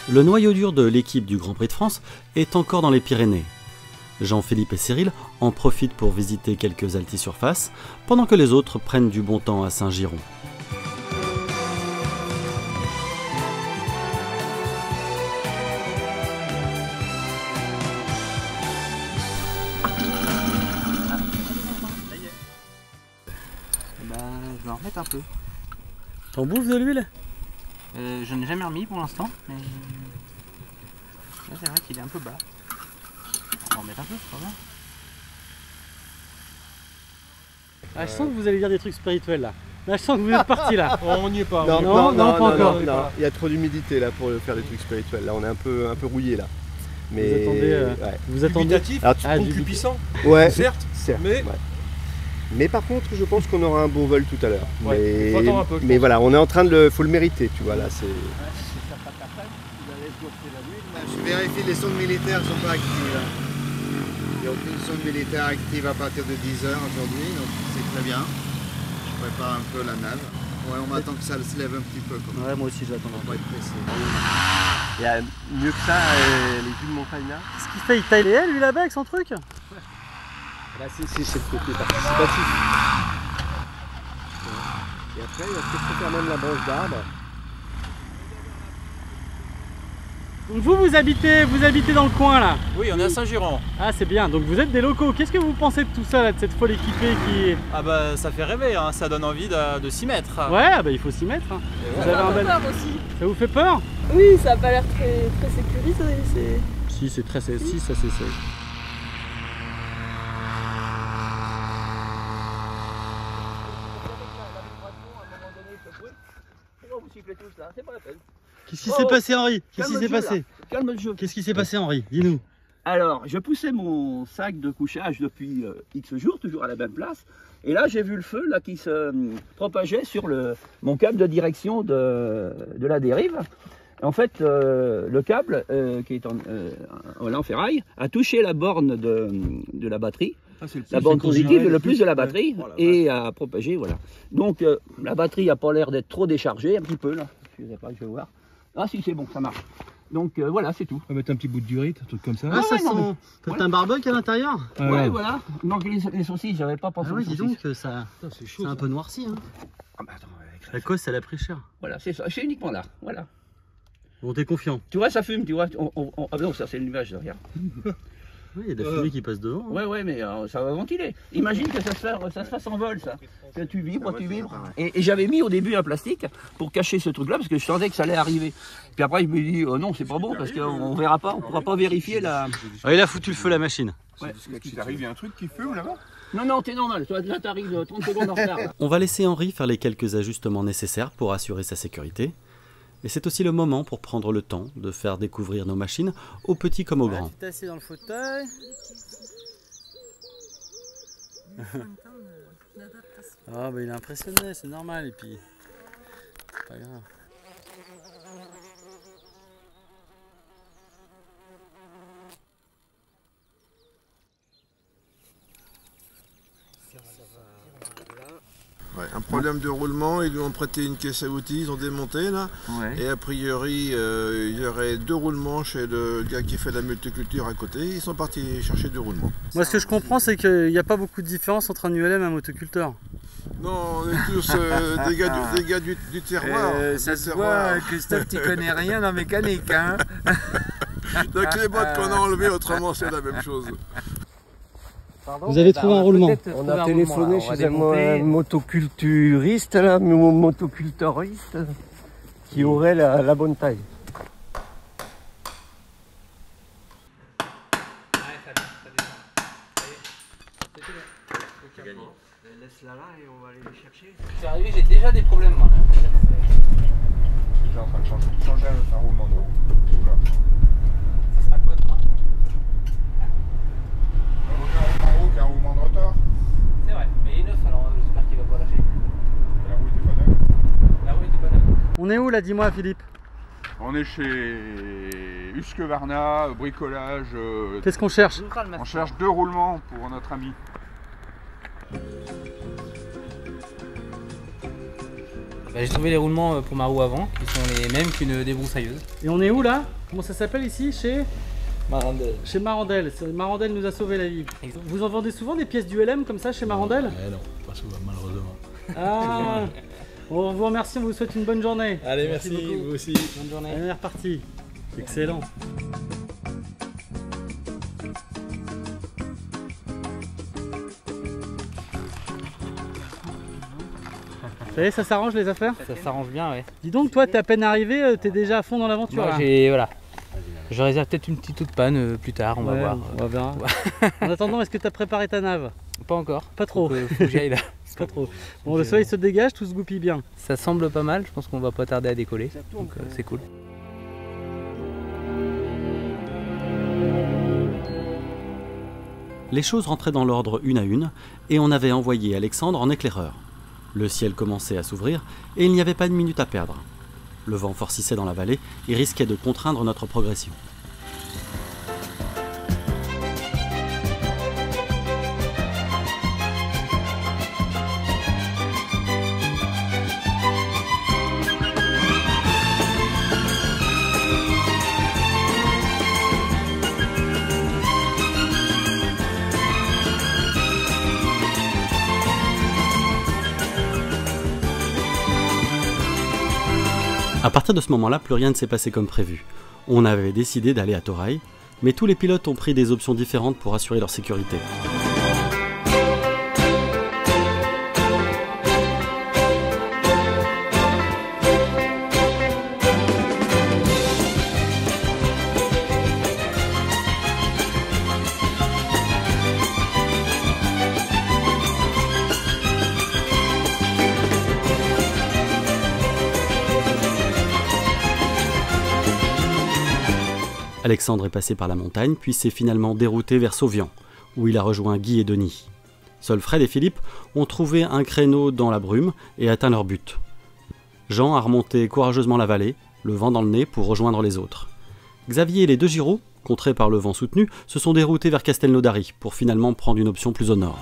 Le noyau dur de l'équipe du Grand Prix de France est encore dans les Pyrénées. Jean-Philippe et Cyril en profitent pour visiter quelques altisurfaces, pendant que les autres prennent du bon temps à Saint-Giron. Je vais en remettre un peu. T'en bouffes de l'huile? Je n'ai jamais remis pour l'instant, mais là c'est vrai qu'il est un peu bas. On va en mettre un peu, c'est pas mal. Ah, je sens que vous allez dire des trucs spirituels là. Là, je sens que vous êtes parti là. On n'y est pas. Non, pas encore. Non. Il y a trop d'humidité là pour faire des trucs spirituels. Là, on est un peu rouillé là. Mais vous attendez. Dubitatif, Concupiscent, ouais, certes, mais... Ouais. Mais par contre, je pense qu'on aura un beau vol tout à l'heure. Ouais, faut attendre un peu, mais voilà, on est en train de le, faut le mériter, tu vois là. C'est. Je vérifie, les sondes militaires ne sont pas actives. Il n'y a aucune sonde militaire active à partir de 10 h aujourd'hui, donc c'est très bien. Je prépare un peu la nave. Ouais, on attend que ça se lève un petit peu. Ouais, moi aussi j'attends. On va être pressé. Il y a mieux que ça, les vues de montagne là. Qu'est-ce qu'il fait? Il taille les ailes lui là-bas avec son truc? Là, c'est le côté participatif. Et après, il va peut-être faire même la branche d'arbre. Donc vous habitez dans le coin là? Oui, on est à Saint-Giron. Ah c'est bien, donc vous êtes des locaux. Qu'est-ce que vous pensez de tout ça là, de cette folle équipée qui... Ah bah ça fait rêver, hein. Ça donne envie de s'y mettre. Ouais, bah il faut s'y mettre. Hein. Vous avez un bel... peur aussi. Ça vous fait peur? Oui, ça n'a pas l'air très sécurisé. Si, c'est très... Si, ça c'est safe. Qu'est-ce qui s'est passé, Henri? Qu'est-ce qui s'est passé? Calme le jeu. Qu'est-ce qui s'est passé, Henri? Dis-nous. Alors, je poussais mon sac de couchage depuis X jours, toujours à la même place. Et là, j'ai vu le feu là, qui se propageait sur mon câble de direction de la dérive. En fait, le câble qui est en ferraille a touché la borne de la batterie. La borne positive, le plus de la batterie, et a propagé, voilà. Donc, la batterie n'a pas l'air d'être trop déchargée, un petit peu, là. Je ne sais pas, je vais voir. Ah si, c'est bon, ça marche. Donc, voilà, c'est tout. On va mettre un petit bout de durite, un truc comme ça. Ah, ça ouais, sent... non, T'as voilà. un barbecue à l'intérieur? Ouais, voilà. Donc, les saucisses, j'avais pas pensé Ah aux oui, dis saucisses. donc, ça... c'est un peu noirci, hein. Ah bah attends, avec La cause, elle a pris cher. Voilà, c'est ça. C'est uniquement là, voilà. Bon, t'es confiant? Tu vois, ça fume, tu vois. Ah non, ça c'est le nuage derrière. Oui, il y a de la fumée qui passe devant. Hein. Ouais, mais ça va ventiler. Imagine que ça se fasse en vol, ça. Que tu vibres. Et j'avais mis au début un plastique pour cacher ce truc-là, parce que je sentais que ça allait arriver. Puis après, je me dis, non, c'est pas bon, parce qu'on verra pas, on pourra pas vérifier la... Ah, il a foutu le feu la machine. Ouais. Si t'arrives, il y a un truc qui fume là-bas? Non, t'es normal. Là, t'arrives 30 secondes en retard. Là. On va laisser Henri faire les quelques ajustements nécessaires pour assurer sa sécurité. Et c'est aussi le moment pour prendre le temps de faire découvrir nos machines aux petits comme aux grands. Tu t'es assis dans le fauteuil. Ah bah il est impressionné, c'est normal, et puis c'est pas grave. Ouais, un problème de roulement, ils lui ont prêté une caisse à outils, ils ont démonté là, et a priori il y aurait 2 roulements chez le gars qui fait la multiculture à côté, ils sont partis chercher 2 roulements. Moi ce que je comprends c'est qu'il n'y a pas beaucoup de différence entre un ULM et un motoculteur. Non, on est tous des gars du terroir. Ça se voit, Christophe, tu connais rien en mécanique, hein. Donc les bottes qu'on a enlevées, autrement c'est la même chose. Vous avez trouvé un roulement? On a téléphoné chez un motoculturiste, là, un motoculturiste, qui aurait la bonne taille. Laisse-la là et on va aller les chercher. Je suis arrivé, j'ai déjà des problèmes, moi. Je suis en train de changer un roulement de roue. Ça sera quoi, toi? Un roulement de roue qui a un roulement de rotor. C'est vrai, mais il est neuf, alors j'espère qu'il va pas lâcher. La roue était pas neuve. La roue était pas neuve. On est où là, dis-moi Philippe? On est chez Husqvarna, bricolage. Qu'est-ce qu'on cherche? On cherche 2 roulements pour notre ami. J'ai trouvé les roulements pour ma roue avant, qui sont les mêmes qu'une débroussailleuse. Et on est où là? Comment ça s'appelle ici? Chez Marandel. Chez Marandel. Marandel nous a sauvé la vie. Vous en vendez souvent des pièces du LM comme ça chez Marandel? Non, pas souvent malheureusement. Ah. On vous remercie, on vous souhaite une bonne journée. Allez, merci vous aussi. Bonne journée. Allez, on est reparti. Excellent. Ça y est, ça s'arrange les affaires? Ça s'arrange bien, ouais. Dis donc, toi, t'es à peine arrivé, t'es déjà à fond dans l'aventure. Moi, voilà. Je réserve peut-être une petite autre panne plus tard, on va voir. On va voir. En attendant, est-ce que t'as préparé ta nave? Pas encore. Pas trop. Faut que j'aille là. Pas trop. Bon, le soleil se dégage, tout se goupille bien. Ça semble pas mal, je pense qu'on va pas tarder à décoller. Donc c'est cool. Les choses rentraient dans l'ordre une à une, et on avait envoyé Alexandre en éclaireur. Le ciel commençait à s'ouvrir, et il n'y avait pas une minute à perdre. Le vent forcissait dans la vallée et risquait de contraindre notre progression. À partir de ce moment-là, plus rien ne s'est passé comme prévu. On avait décidé d'aller à Toraï, mais tous les pilotes ont pris des options différentes pour assurer leur sécurité. Alexandre est passé par la montagne, puis s'est finalement dérouté vers Sauvian, où il a rejoint Guy et Denis. Seuls Fred et Philippe ont trouvé un créneau dans la brume et atteint leur but. Jean a remonté courageusement la vallée, le vent dans le nez, pour rejoindre les autres. Xavier et les deux Giraud, contraints par le vent soutenu, se sont déroutés vers Castelnaudary, pour finalement prendre une option plus au nord.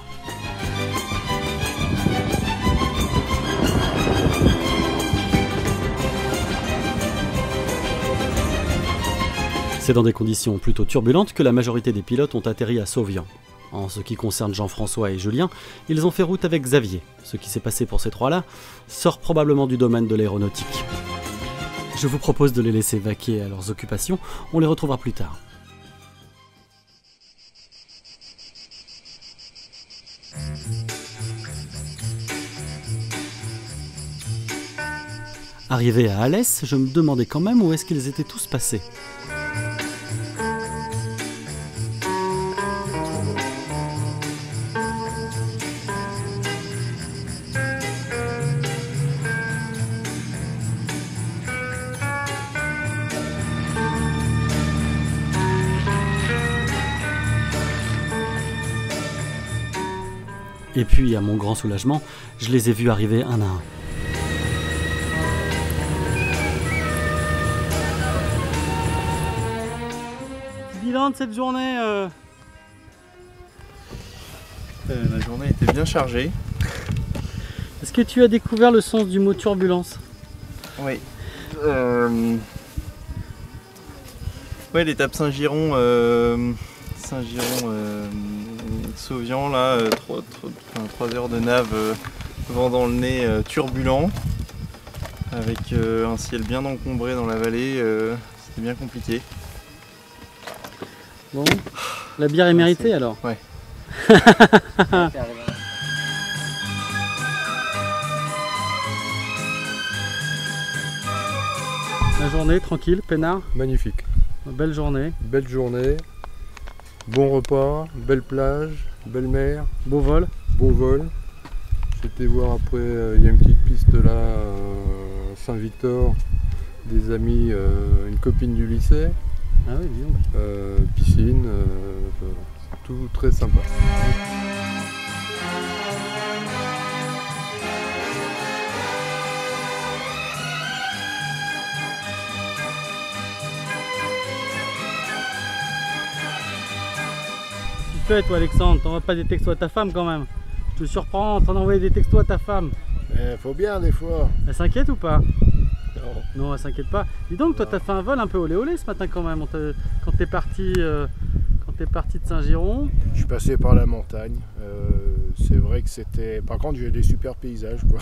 C'est dans des conditions plutôt turbulentes que la majorité des pilotes ont atterri à Sauvian. En ce qui concerne Jean-François et Julien, ils ont fait route avec Xavier. Ce qui s'est passé pour ces trois-là sort probablement du domaine de l'aéronautique. Je vous propose de les laisser vaquer à leurs occupations, on les retrouvera plus tard. Arrivé à Alès, je me demandais quand même où est-ce qu'ils étaient tous passés. Et puis, à mon grand soulagement, je les ai vus arriver un à un. Bilan de cette journée La journée était bien chargée. Est-ce que tu as découvert le sens du mot turbulence? Oui. Ouais, l'étape Saint-Giron, Sauvian, là, 3 heures de nave, vent dans le nez, turbulent, avec un ciel bien encombré dans la vallée, c'était bien compliqué. Bon, la bière est méritée alors? Ouais. La journée, tranquille, peinard? Magnifique. Belle journée. Belle journée. Bon repas, belle plage, belle mer. Beau vol. Beau vol. J'étais voir après, il y a une petite piste là, Saint-Victor, des amis, une copine du lycée. Ah oui, bien. Piscine, tout très sympa. Toi Alexandre, t'envoies pas des textos à ta femme quand même. Je te surprends, t'en envoies des textos à ta femme. Faut bien des fois. Elle s'inquiète ou pas? Non. Non, elle s'inquiète pas. Dis donc, toi, t'as fait un vol un peu olé olé ce matin quand même. Quand t'es parti de Saint-Giron. Je suis passé par la montagne. C'est vrai que c'était. Par contre, j'ai des super paysages, quoi.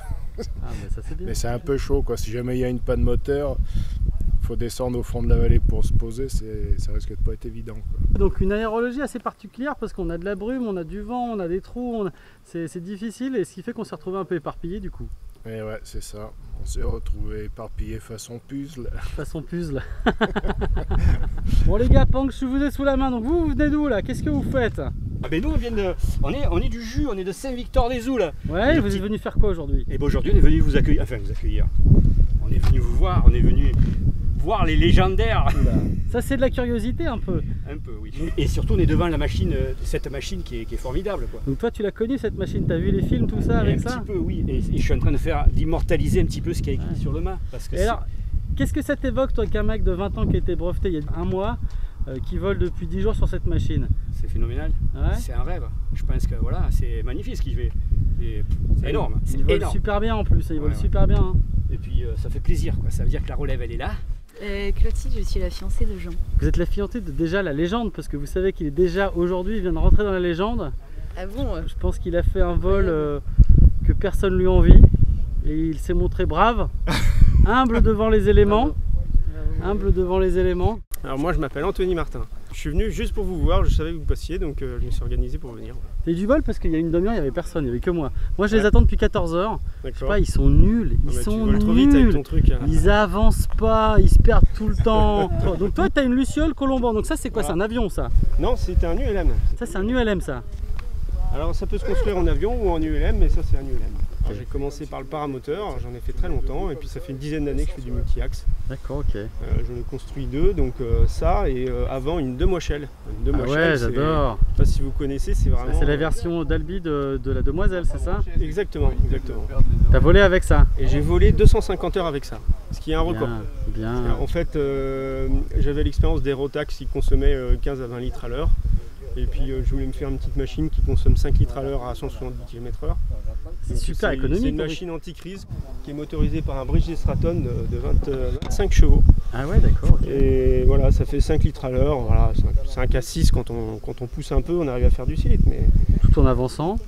Ah, mais ça c'est bien. Mais c'est un peu chaud, quoi. Si jamais il y a une panne moteur, faut descendre au fond de la vallée pour se poser. Ça risque de pas être évident, quoi. Donc une aérologie assez particulière parce qu'on a de la brume, on a du vent, on a des trous. C'est difficile et ce qui fait qu'on s'est retrouvé un peu éparpillé du coup. Et ouais, c'est ça. On s'est retrouvé éparpillé façon puzzle. Façon puzzle. Bon les gars, Pank, je vous ai sous la main. Donc vous venez d'où là? Qu'est-ce que vous faites? Ah ben nous on est du jus, on est de Saint-Victor-des-Oules là. Ouais, vous êtes venu faire quoi aujourd'hui? Et ben aujourd'hui on est venu vous accueillir, enfin vous accueillir. On est venu vous voir, on est venu voir les légendaires. Ça c'est de la curiosité un peu. Un peu oui. Et surtout on est devant la machine, cette machine qui est formidable quoi. Donc toi tu l'as connue cette machine, t'as vu les films tout ça avec ça? Un petit peu oui, et je suis en train d'immortaliser un petit peu ce qui est écrit sur le mât. Et alors, qu'est-ce que ça t'évoque toi qu'un mec de 20 ans qui a été breveté il y a un mois, qui vole depuis 10 jours sur cette machine? C'est phénoménal, ouais. C'est un rêve. Je pense que voilà, c'est magnifique ce qu'il fait. C'est énorme. Il vole super bien en plus, il vole super bien. Hein. Et puis ça fait plaisir quoi, ça veut dire que la relève elle est là. Clotilde, je suis la fiancée de Jean. Vous êtes la fiancée de déjà la légende, parce que vous savez qu'il est déjà aujourd'hui, il vient de rentrer dans la légende. Ah bon? Je pense qu'il a fait un vol que personne lui envie. Et il s'est montré brave, humble devant les éléments. Humble devant les éléments. Alors moi je m'appelle Anthony Martin. Je suis venu juste pour vous voir, je savais que vous passiez, donc je me suis organisé pour venir. T'as eu du bol parce qu'il y a une demi-heure, il n'y avait personne, il n'y avait que moi. Moi je les attends depuis 14 h. Je sais pas, ils sont nuls, ils sont nuls. Trop vite avec ton truc, hein. Ils avancent pas, ils se perdent tout le temps. Donc toi tu as une Luciole Colomban, donc ça c'est quoi? C'est un avion ça? Non, c'était un ULM. Ça c'est un ULM ça? Alors ça peut se construire en avion ou en ULM, mais ça c'est un ULM. J'ai commencé par le paramoteur, j'en ai fait très longtemps et puis ça fait une dizaine d'années que je fais du multi-axe. D'accord, ok. J'en ai construit deux, donc ça et avant une demoiselle. Ah ouais, j'adore. Je sais pas si vous connaissez, c'est vraiment... C'est la version d'Albi de la demoiselle, c'est ça? Exactement, exactement. T'as volé avec ça? Et j'ai volé 250 heures avec ça, ce qui est un record. Bien. En fait, j'avais l'expérience des Rotax qui consommaient 15 à 20 litres à l'heure. Et puis je voulais me faire une petite machine qui consomme 5 litres à l'heure à 170 km/h. C'est super économique. C'est une machine anti-crise qui est motorisée par un Bridgestone Straton de 25 chevaux. Ah ouais, d'accord. Okay. Et voilà, ça fait 5 litres à l'heure. Voilà, 5 à 6 quand on pousse un peu, on arrive à faire du 6 litres. Mais... Tout en avançant,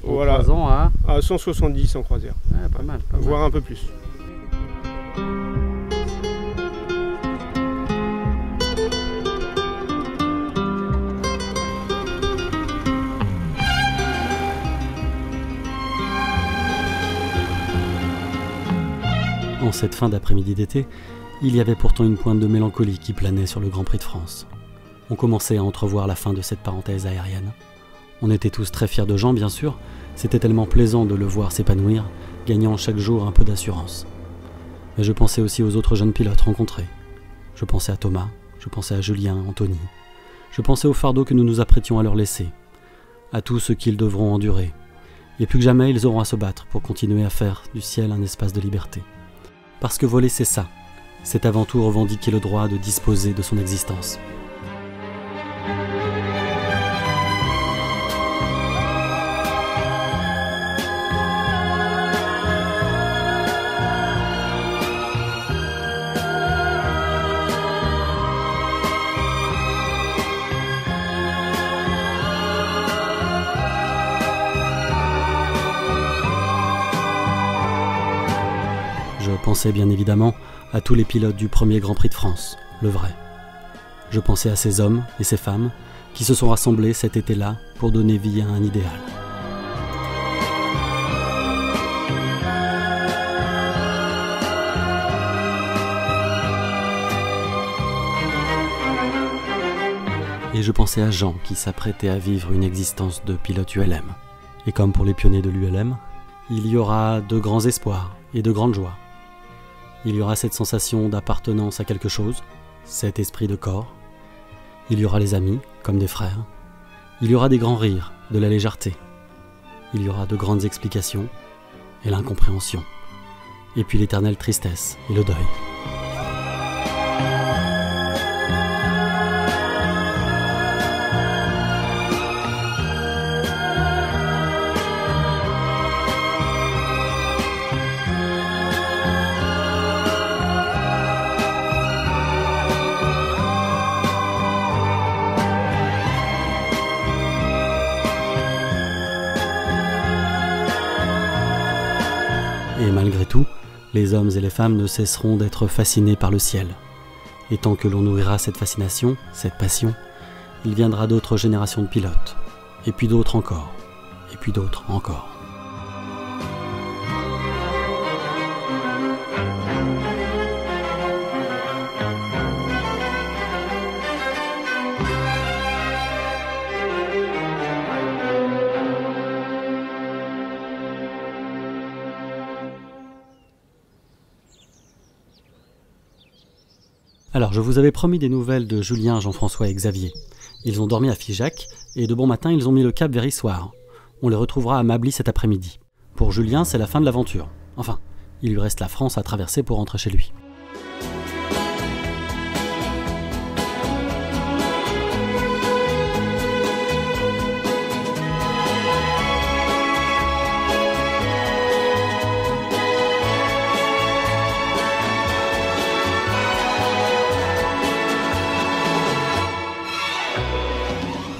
voilà, en croisant à 170 en croisière. Ah, pas mal, pas mal. Voire un peu plus. En cette fin d'après-midi d'été, il y avait pourtant une pointe de mélancolie qui planait sur le Grand Prix de France. On commençait à entrevoir la fin de cette parenthèse aérienne. On était tous très fiers de Jean, bien sûr. C'était tellement plaisant de le voir s'épanouir, gagnant chaque jour un peu d'assurance. Mais je pensais aussi aux autres jeunes pilotes rencontrés. Je pensais à Thomas, je pensais à Julien, Anthony. Je pensais au fardeau que nous nous apprêtions à leur laisser, à tout ce qu'ils devront endurer. Et plus que jamais, ils auront à se battre pour continuer à faire du ciel un espace de liberté. Parce que voler, c'est ça. C'est avant tout revendiquer le droit de disposer de son existence. Je pensais bien évidemment à tous les pilotes du premier Grand Prix de France, le vrai. Je pensais à ces hommes et ces femmes qui se sont rassemblés cet été-là pour donner vie à un idéal. Et je pensais à Jean qui s'apprêtait à vivre une existence de pilote ULM. Et comme pour les pionniers de l'ULM, il y aura de grands espoirs et de grandes joies. Il y aura cette sensation d'appartenance à quelque chose, cet esprit de corps. Il y aura les amis, comme des frères. Il y aura des grands rires, de la légèreté. Il y aura de grandes explications et l'incompréhension. Et puis l'éternelle tristesse et le deuil. Et malgré tout, les hommes et les femmes ne cesseront d'être fascinés par le ciel. Et tant que l'on nourrira cette fascination, cette passion, il viendra d'autres générations de pilotes, et puis d'autres encore, et puis d'autres encore. Alors, je vous avais promis des nouvelles de Julien, Jean-François et Xavier. Ils ont dormi à Figeac, et de bon matin, ils ont mis le cap vers Issoire. On les retrouvera à Mably cet après-midi. Pour Julien, c'est la fin de l'aventure. Enfin, il lui reste la France à traverser pour rentrer chez lui.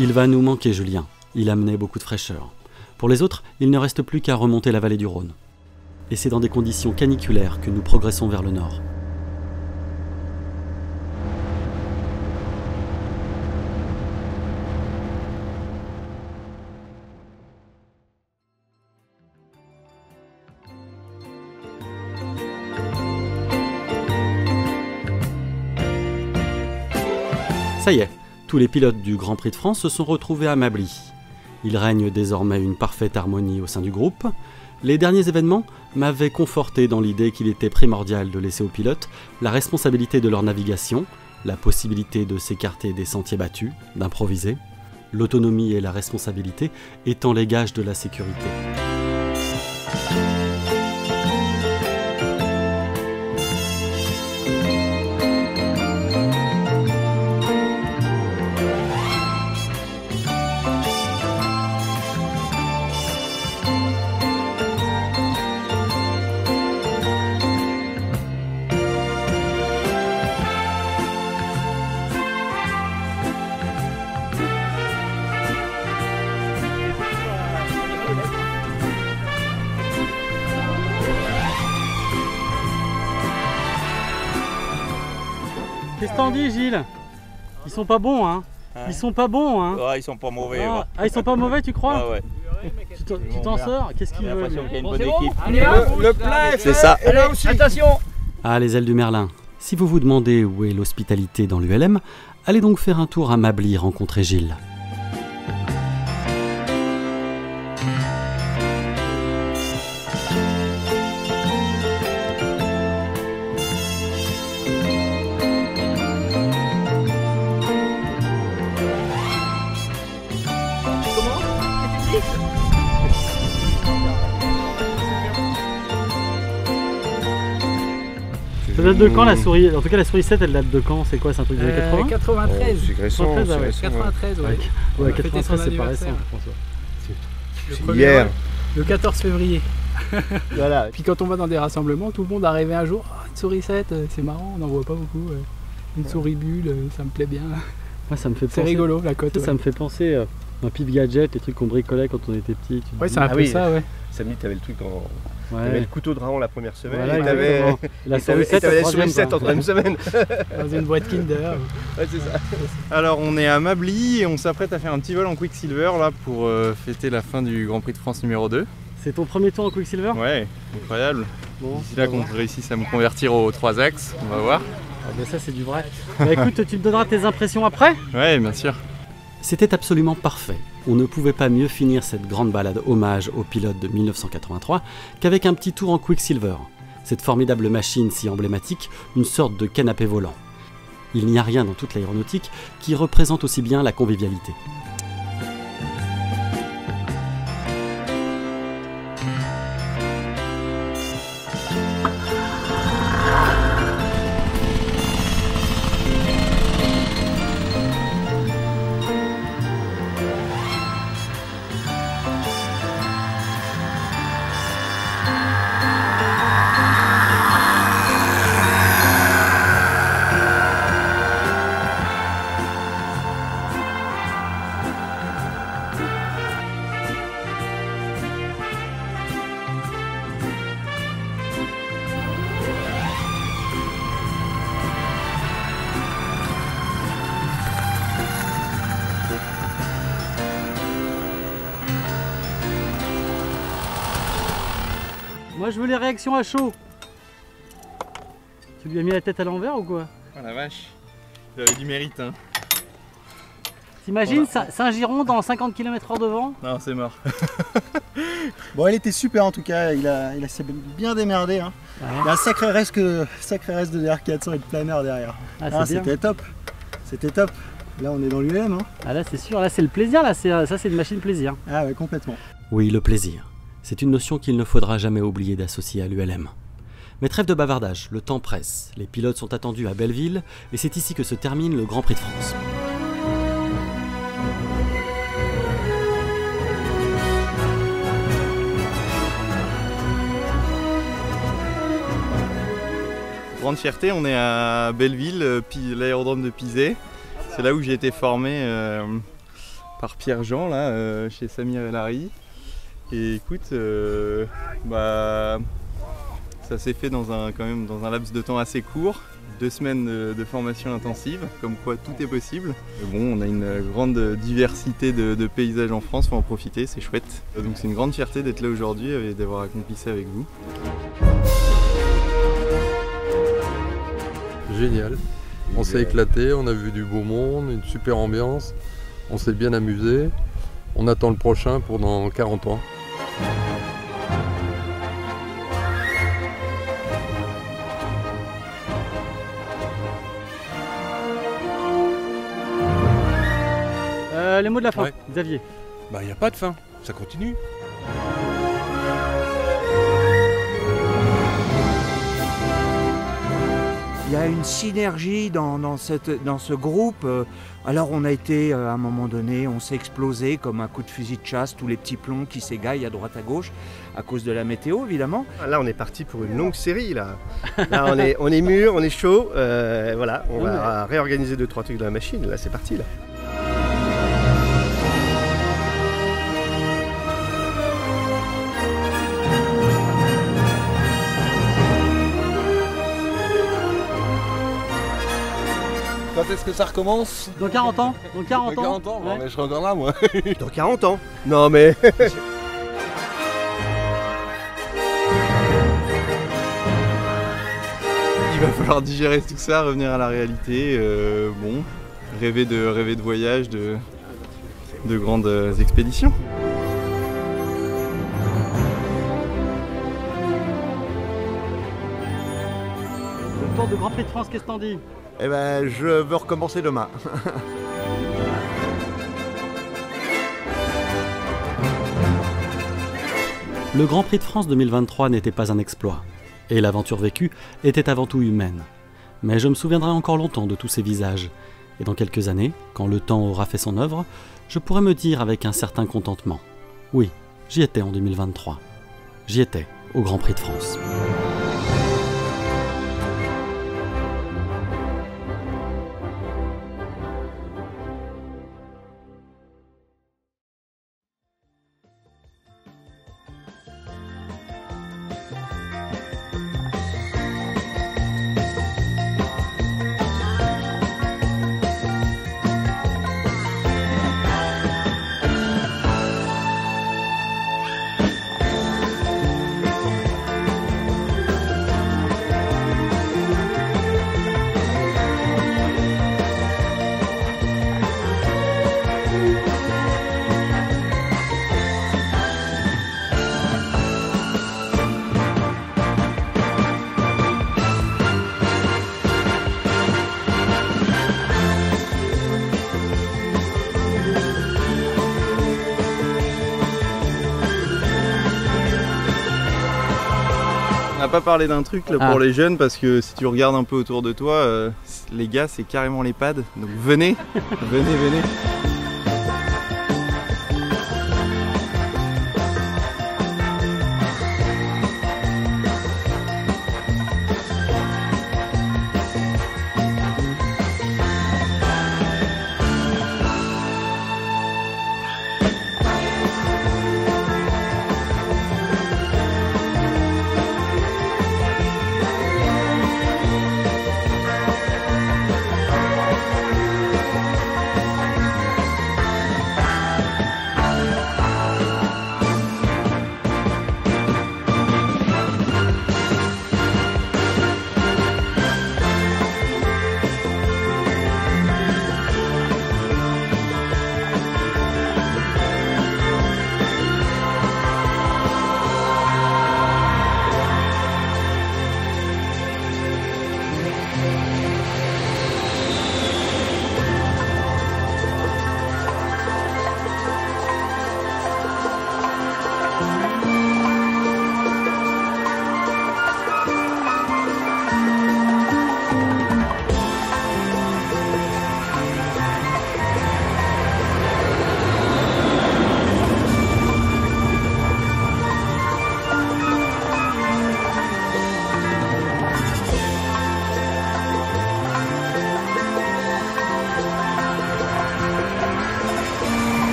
Il va nous manquer, Julien. Il amenait beaucoup de fraîcheur. Pour les autres, il ne reste plus qu'à remonter la vallée du Rhône. Et c'est dans des conditions caniculaires que nous progressons vers le nord. Ça y est. Tous les pilotes du Grand Prix de France se sont retrouvés à Mably. Il règne désormais une parfaite harmonie au sein du groupe. Les derniers événements m'avaient conforté dans l'idée qu'il était primordial de laisser aux pilotes la responsabilité de leur navigation, la possibilité de s'écarter des sentiers battus, d'improviser, l'autonomie et la responsabilité étant les gages de la sécurité. Qu'est-ce que t'en dis, Gilles? Ils sont pas bons, hein? Ils sont pas bons, hein? Ouais, ils sont pas mauvais. Ah, Ouais. ah, ils sont pas mauvais, tu crois? Ouais. Tu t'en sors? Qu'est-ce qu'ils veulent? Il y a une bonne équipe. Allez, Le plein, c'est ça. Attention. Ah, les ailes du Merlin. Si vous vous demandez où est l'hospitalité dans l'ULM, allez donc faire un tour à Mably rencontrer Gilles. Ça date de quand la souris? En tout cas, la souris 7, elle date de quand? C'est quoi? C'est un truc des années 80? 93. C'est récent. 93, ah ouais. 93, ouais. Ouais, 93, c'est pas récent, je pense. C'est hier. Le 14 février. Voilà. Puis quand on va dans des rassemblements, tout le monde a rêvé un jour. Oh, une souris 7, c'est marrant, on n'en voit pas beaucoup. Une souris bulle, ça me plaît bien. Ouais, ça me fait penser. C'est rigolo, la côte. Ça me fait penser un pif gadget, les trucs qu'on bricolait quand on était petit. Ouais, c'est un peu ça, ouais. Samedi, t'avais le truc en. Ouais. T'avais le couteau de raon la première semaine, Voilà, et t'avais la souris 7 la souris 7 en troisième semaine. Dans une boîte Kinder. Ouais, c'est ça. Alors on est à Mably et on s'apprête à faire un petit vol en Quicksilver là pour fêter la fin du Grand Prix de France numéro 2. C'est ton premier tour en Quicksilver? Ouais, incroyable. Bon, D'ici là qu'on réussisse à me convertir aux 3 axes, on va voir. Ah ben ça c'est du vrai. Bah écoute, tu me donneras tes impressions après? Ouais, bien sûr. C'était absolument parfait. On ne pouvait pas mieux finir cette grande balade hommage au pilote de 1983 qu'avec un petit tour en Quicksilver. Cette formidable machine si emblématique, une sorte de canapé volant. Il n'y a rien dans toute l'aéronautique qui représente aussi bien la convivialité. Moi je veux les réactions à chaud. Tu lui as mis la tête à l'envers ou quoi? Oh la vache, il avait du mérite hein. T'imagines Saint-Giron dans 50 km/h de vent? Non, c'est mort. Bon, elle était super en tout cas, il s'est bien démerdé. Hein. Ouais. Il y a un sacré reste de DR400 et de planeur derrière. Ah, c'était top. C'était top. Là, on est dans l'UM. Hein. Ah là, c'est sûr. Là, c'est le plaisir. Là, ça, c'est une machine plaisir. Ah ouais, complètement. Oui, le plaisir. C'est une notion qu'il ne faudra jamais oublier d'associer à l'ULM. Mais trêve de bavardage, le temps presse. Les pilotes sont attendus à Belleville et c'est ici que se termine le Grand Prix de France. Grande fierté, on est à Belleville, l'aérodrome de Pizé. C'est là où j'ai été formé par Pierre-Jean, là, chez Samir El Hari. Et écoute, ça s'est fait quand même dans un laps de temps assez court. 2 semaines de formation intensive, comme quoi tout est possible. Et bon, on a une grande diversité de paysages en France, faut en profiter, c'est chouette. Donc c'est une grande fierté d'être là aujourd'hui et d'avoir accompli ça avec vous. Génial, on s'est éclaté, on a vu du beau monde, une super ambiance, on s'est bien amusé. On attend le prochain pour dans 40 ans. Les mots de la fin, Xavier. Bah, il n'y a pas de fin, ça continue. Il y a une synergie dans ce groupe. Alors on a été, à un moment donné, on s'est explosé comme un coup de fusil de chasse, tous les petits plombs qui s'égaillent à droite à gauche, à cause de la météo évidemment. Là on est parti pour une longue série là. Là on est mûr, on est chaud, voilà, on va réorganiser 2-3 trucs dans la machine, là c'est parti là. Quand est-ce que ça recommence? Dans 40 ans. Dans 40 ans. Dans 40 ans, ouais. Mais je serai encore là moi. Dans 40 ans? Non mais... Il va falloir digérer tout ça, revenir à la réalité, bon, rêver de voyages, de grandes expéditions. Le tour de Grand Prix de France, qu'est-ce que t'en dis? Eh ben, je veux recommencer demain. Le Grand Prix de France 2023 n'était pas un exploit, et l'aventure vécue était avant tout humaine. Mais je me souviendrai encore longtemps de tous ces visages, et dans quelques années, quand le temps aura fait son œuvre, je pourrai me dire avec un certain contentement, oui, j'y étais en 2023. J'y étais au Grand Prix de France. On n'a pas parlé d'un truc là, pour les jeunes, parce que si tu regardes un peu autour de toi, les gars c'est carrément les pads, donc venez, venez.